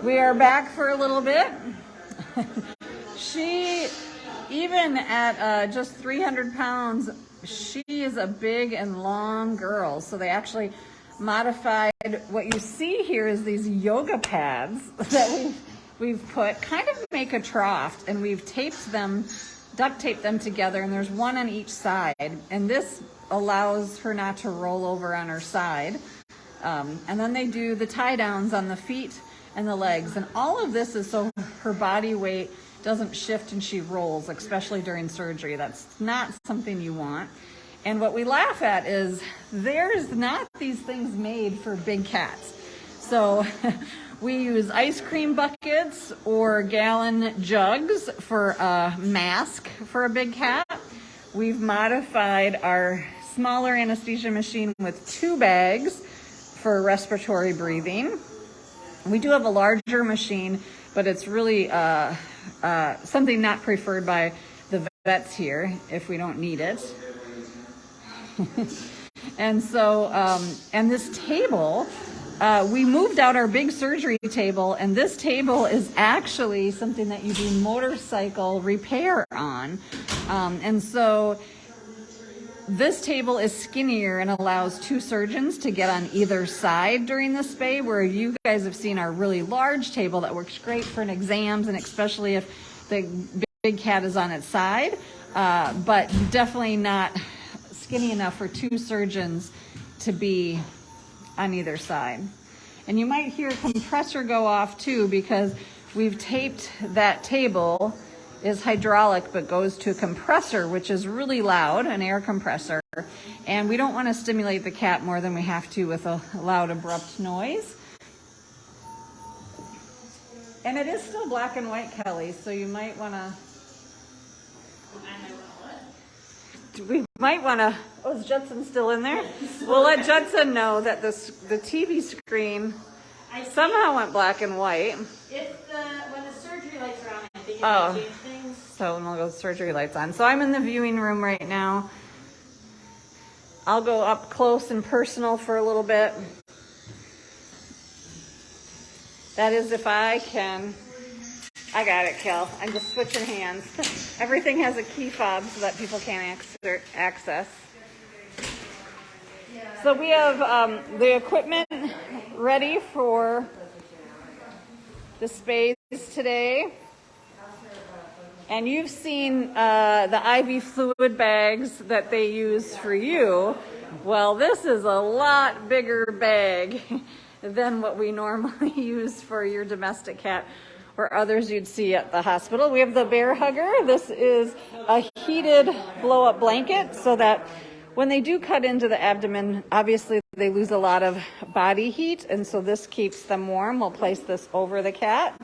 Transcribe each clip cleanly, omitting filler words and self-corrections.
We are back for a little bit. She, even at just 300 pounds, she is a big and long girl. So they actually modified, what you see here is these yoga pads that we've put, kind of make a trough, and we've taped them, duct taped them together, and there's one on each side. And this allows her not to roll over on her side. And then they do the tie downs on the feet and the legs, and all of this is so her body weight doesn't shift and she rolls, especially during surgery. That's not something you want. And what we laugh at is there's not these things made for big cats. So we use ice cream buckets or gallon jugs for a mask for a big cat. We've modified our smaller anesthesia machine with 2 bags for respiratory breathing. We do have a larger machine, but it's really something not preferred by the vets here if we don't need it. And so, and this table, we moved out our big surgery table, and this table is actually something that you do motorcycle repair on. And so this table is skinnier and allows 2 surgeons to get on either side during the spay, where you guys have seen our really large table that works great for exams, and especially if the big cat is on its side, but definitely not skinny enough for 2 surgeons to be on either side. And you might hear a compressor go off too, because we've taped that table, is hydraulic but goes to a compressor, which is really loud, an air compressor, and we don't want to stimulate the cat more than we have to with a loud abrupt noise. And it is still black and white, Kelly, so you might want to, we might want to, oh, is Judson still in there? We'll let Judson know that the TV screen somehow went black and white. When the surgery lights are on, I think it might change things. So we'll go surgery lights on. So I'm in the viewing room right now. I'll go up close and personal for a little bit. That is if I can. I got it, Kel. I'm just switching hands. Everything has a key fob so that people can't access. So we have the equipment ready for the spays today. And you've seen the IV fluid bags that they use for you. Well, this is a lot bigger bag than what we normally use for your domestic cat or others you'd see at the hospital. We have the bear hugger. This is a heated blow-up blanket so that when they do cut into the abdomen, obviously they lose a lot of body heat, and so this keeps them warm. We'll place this over the cat.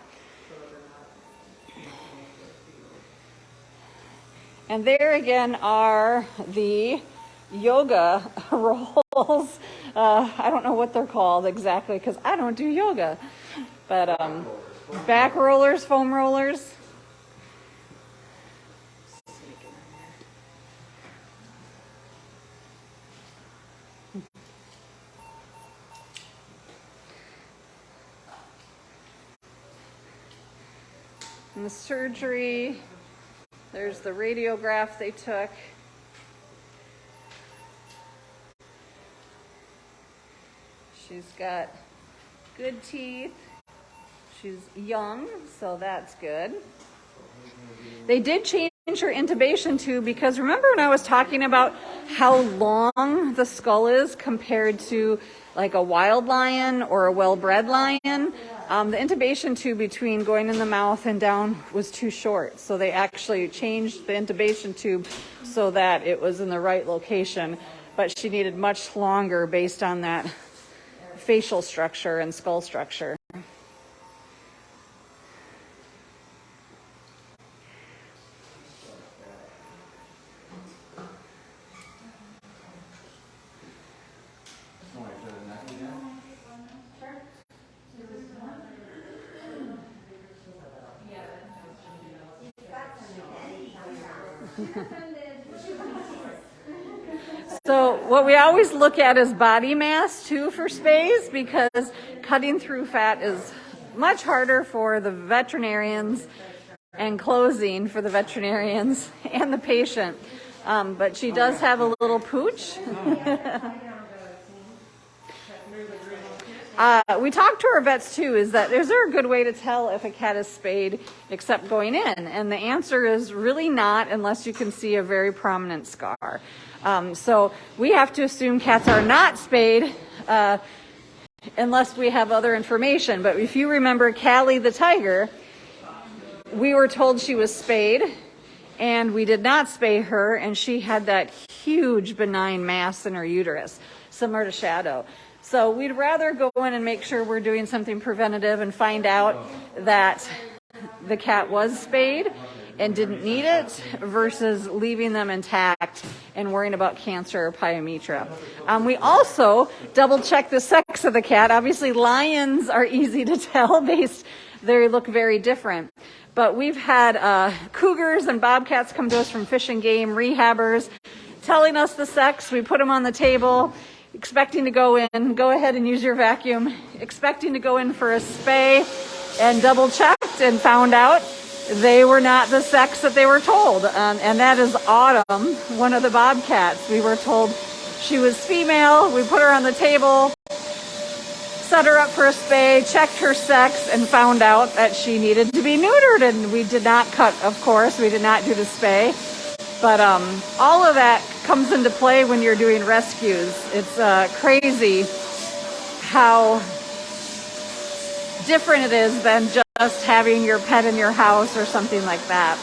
And there again are the yoga rolls. I don't know what they're called exactly because I don't do yoga. But back rollers, foam rollers. And the surgery. There's the radiograph they took. She's got good teeth. She's young, so that's good. They did change her intubation tube because remember when I was talking about how long the skull is compared to like a wild lion or a well-bred lion? The intubation tube between going in the mouth and down was too short. So they actually changed the intubation tube so that it was in the right location. But she needed much longer based on that facial structure and skull structure. So what we always look at is body mass too for spays, because cutting through fat is much harder for the veterinarians and closing for the veterinarians and the patient. But she does have a little pooch. We talked to our vets too, is there a good way to tell if a cat is spayed except going in? And the answer is really not, unless you can see a very prominent scar. So we have to assume cats are not spayed unless we have other information. But if you remember Callie the tiger, we were told she was spayed, and we did not spay her, and she had that huge benign mass in her uterus, similar to Shadow. So we'd rather go in and make sure we're doing something preventative and find out that the cat was spayed and didn't need it, versus leaving them intact and worrying about cancer or pyometra. We also double check the sex of the cat. Obviously lions are easy to tell they look very different. But we've had cougars and bobcats come to us from Fish and Game rehabbers telling us the sex. We put them on the table, expecting to go in. Go ahead and use your vacuum. Expecting to go in for a spay, and double checked and found out they were not the sex that they were told. And that is Autumn, one of the bobcats. We were told she was female. We put her on the table, set her up for a spay, checked her sex, and found out that she needed to be neutered. And we did not cut, of course. We did not do the spay. But all of that comes into play when you're doing rescues. It's crazy how different it is than just having your pet in your house or something like that.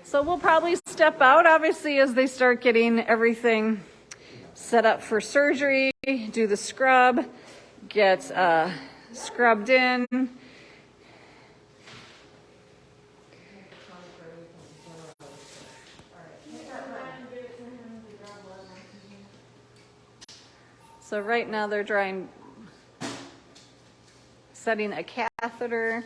So we'll probably step out, obviously, as they start getting everything set up for surgery, do the scrub, get scrubbed in. So right now they're setting a catheter.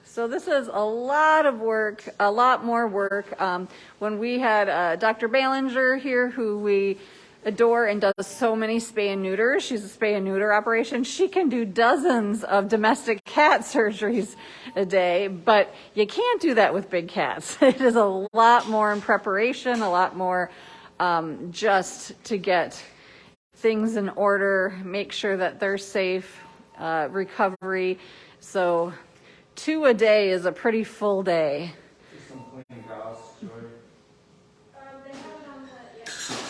So this is a lot of work, a lot more work. When we had Dr. Ballinger here, who we adore and does so many spay and neuters, she's a spay and neuter operation. She can do dozens of domestic cat surgeries a day, but you can't do that with big cats. It is a lot more in preparation, a lot more just to get things in order, make sure that they're safe, recovery. So 2 a day is a pretty full day.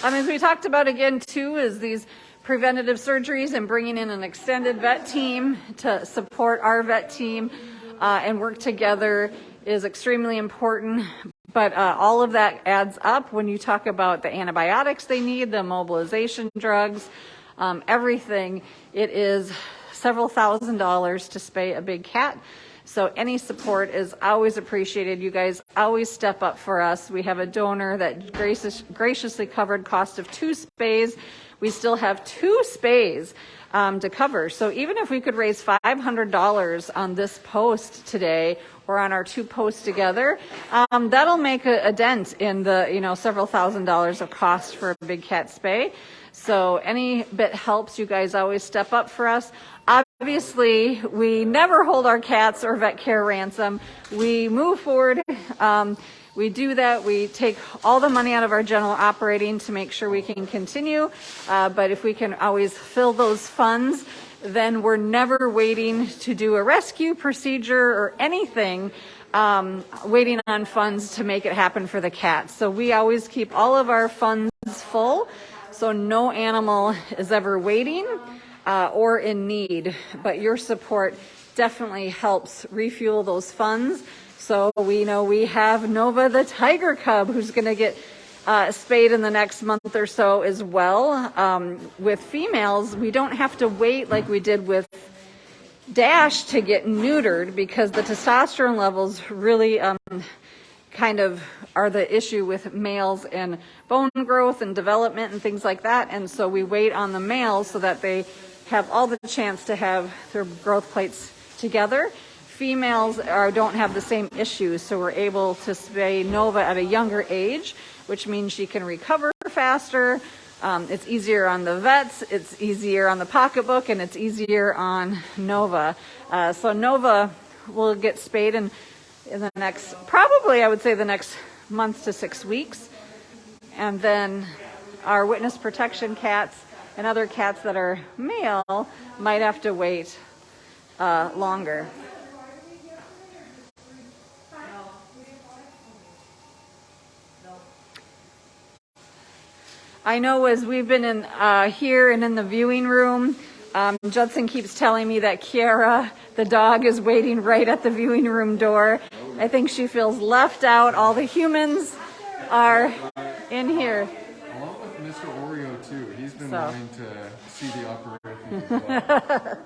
As we talked about again too, is these preventative surgeries and bringing in an extended vet team to support our vet team and work together is extremely important. But all of that adds up when you talk about the antibiotics they need, the immobilization drugs, everything. It is several $1,000s to spay a big cat. So any support is always appreciated. You guys always step up for us. We have a donor that graciously covered cost of 2 spays. We still have 2 spays to cover. So even if we could raise $500 on this post today, or on our 2 posts together, that'll make a dent in the several $1,000s of cost for a big cat spay. So any bit helps. You guys always step up for us. Obviously, we never hold our cats or vet care ransom. We move forward. We do that. We take all the money out of our general operating to make sure we can continue. But if we can always fill those funds, then we're never waiting to do a rescue procedure or anything, waiting on funds to make it happen for the cats. So we always keep all of our funds full, so no animal is ever waiting or in need. But your support definitely helps refuel those funds. So we know we have Nova the tiger cub who's going to get spayed in the next month or so as well. With females, we don't have to wait like we did with Dash to get neutered, because the testosterone levels really kind of are the issue with males and bone growth and development and things like that. And so we wait on the males so that they have all the chance to have their growth plates together. Females don't have the same issues, so we're able to spay Nova at a younger age, which means she can recover faster. It's easier on the vets, it's easier on the pocketbook, and it's easier on Nova. So Nova will get spayed in the next, probably I would say the next month to 6 weeks. And then our witness protection cats and other cats that are male might have to wait longer. I know as we've been in here and in the viewing room, Judson keeps telling me that Kiara, the dog, is waiting right at the viewing room door. I think she feels left out. All the humans are in here. Along with Mr. Oreo too. He's been wanting to see the operation as well.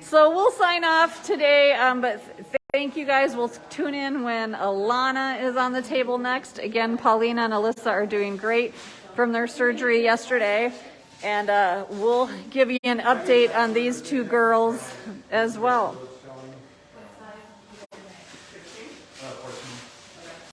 So we'll sign off today, but thank you guys. We'll tune in when Alana is on the table next. Again, Paulina and Alyssa are doing great from their surgery yesterday, and we'll give you an update on these two girls as well.